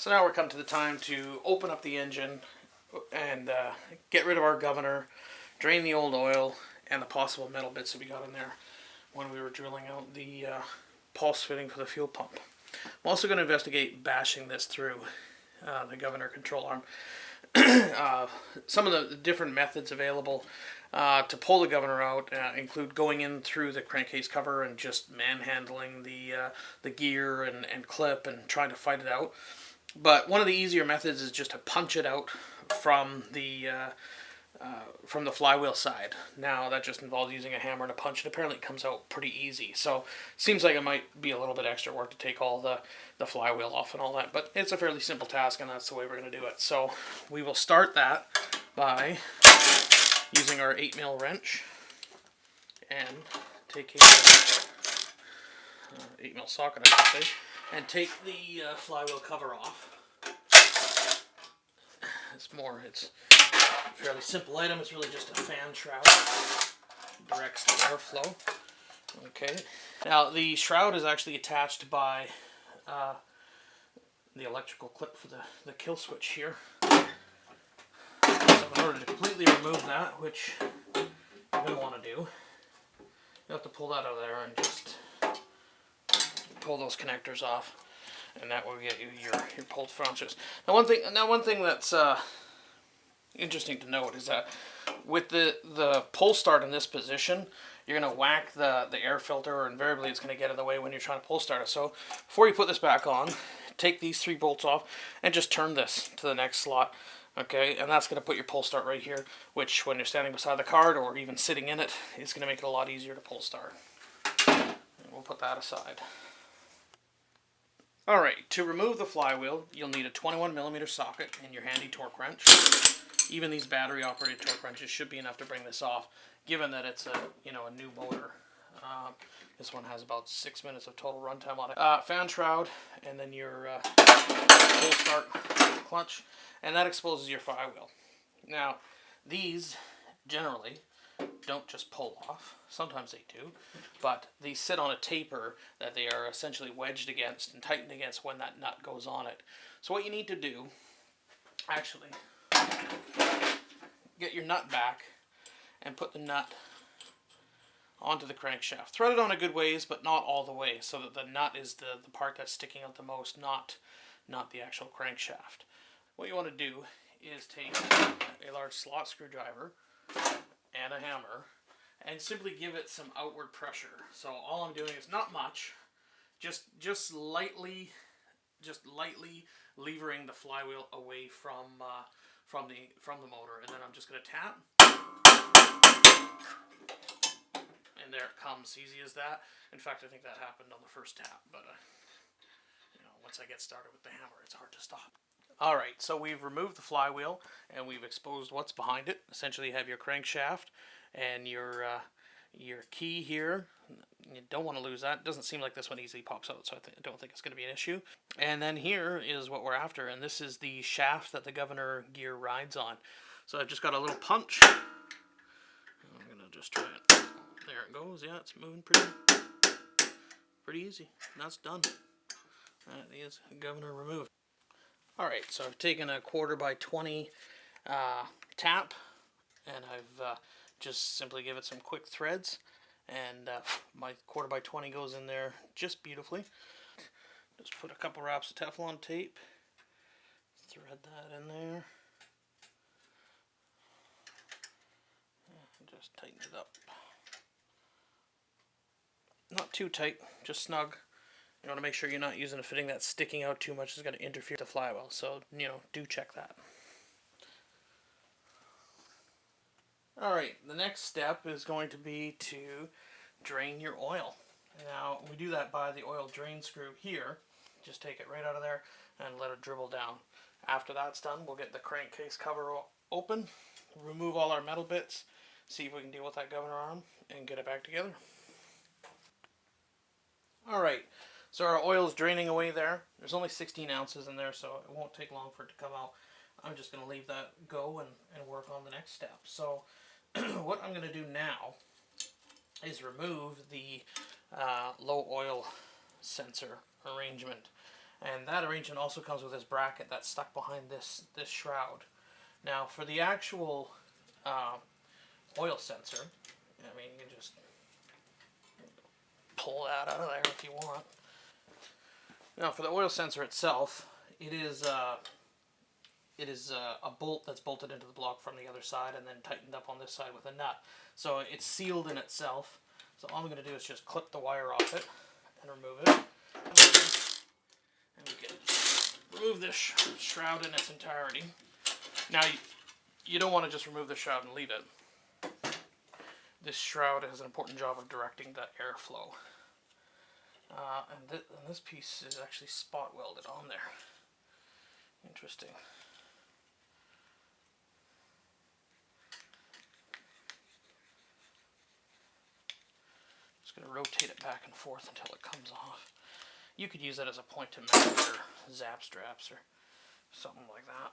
So now we're come to the time to open up the engine and get rid of our governor, drain the old oil and the possible metal bits that we got in there when we were drilling out the pulse fitting for the fuel pump. I'm also going to investigate bashing this through the governor control arm. Some of the different methods available to pull the governor out include going in through the crankcase cover and just manhandling the gear and clip and trying to fight it out. But one of the easier methods is just to punch it out from the flywheel side. Now that just involves using a hammer and a punch, and apparently it comes out pretty easy. So it seems like it might be a little bit extra work to take all the flywheel off and all that, but it's a fairly simple task, and that's the way we're going to do it. So we will start that by using our 8mm wrench and taking 8mm socket, I should say, and take the flywheel cover off. It's a fairly simple item. It's really just a fan shroud. Directs the airflow. Okay. Now the shroud is actually attached by the electrical clip for the kill switch here. So in order to completely remove that, which you're going to want to do, you have to pull that out of there and just pull those connectors off, and that will get you your pulled flanges. Now one thing that's interesting to note is that with the pull start in this position, you're going to whack the air filter, or invariably it's going to get in the way when you're trying to pull start it. So before you put this back on, take these 3 bolts off and just turn this to the next slot. Okay, and that's going to put your pull start right here, which when you're standing beside the cart or even sitting in it, is going to make it a lot easier to pull start. And we'll put that aside. Alright, to remove the flywheel, you'll need a 21mm socket and your handy torque wrench. Even these battery operated torque wrenches should be enough to bring this off, given that it's a new motor. This one has about 6 minutes of total runtime on it. Fan shroud, and then your full start clutch, and that exposes your flywheel. Now, these generally don't just pull off. Sometimes they do, but these sit on a taper that they are essentially wedged against and tightened against when that nut goes on it. So what you need to do, actually, get your nut back and put the nut onto the crankshaft. Thread it on a good ways, but not all the way, so that the nut is the part that's sticking out the most, not the actual crankshaft. What you want to do is take a large slot screwdriver and a hammer and simply give it some outward pressure. So all I'm doing is not much, just lightly levering the flywheel away from the motor, and then I'm just going to tap, and there it comes, easy as that. In fact, I think that happened on the first tap, but once I get started with the hammer, it's hard to stop. Alright, so we've removed the flywheel and we've exposed what's behind it. Essentially you have your crankshaft and your key here. You don't want to lose that. It doesn't seem like this one easily pops out, so I don't think it's going to be an issue. And then here is what we're after, and this is the shaft that the governor gear rides on. So I've just got a little punch. I'm going to just try it. There it goes. Yeah, it's moving pretty easy. And that's done. That is governor removed. Alright, so I've taken a 1/4x20 tap, and I've just simply give it some quick threads, and my 1/4x20 goes in there just beautifully. Just put a couple wraps of Teflon tape, thread that in there, and just tighten it up. Not too tight, just snug. You want to make sure you're not using a fitting that's sticking out too much. It's going to interfere with the flywheel, so do check that. Alright, the next step is going to be to drain your oil. Now, we do that by the oil drain screw here. Just take it right out of there and let it dribble down. After that's done, we'll get the crankcase cover open, remove all our metal bits, see if we can deal with that governor arm, and get it back together. Alright, so our oil is draining away there. There's only 16 ounces in there, so it won't take long for it to come out. I'm just going to leave that go and work on the next step. So what I'm going to do now is remove the low oil sensor arrangement. And that arrangement also comes with this bracket that's stuck behind this shroud. Now for the actual oil sensor, I mean, you can just pull that out of there if you want. Now for the oil sensor itself, it is a bolt that's bolted into the block from the other side and then tightened up on this side with a nut. So it's sealed in itself. So all I'm going to do is just clip the wire off it and remove it. And we can remove this shroud in its entirety. Now you don't want to just remove the shroud and leave it. This shroud has an important job of directing the airflow. And this piece is actually spot welded on there. Interesting. Just going to rotate it back and forth until it comes off. You could use it as a point to mount your zap straps or something like that.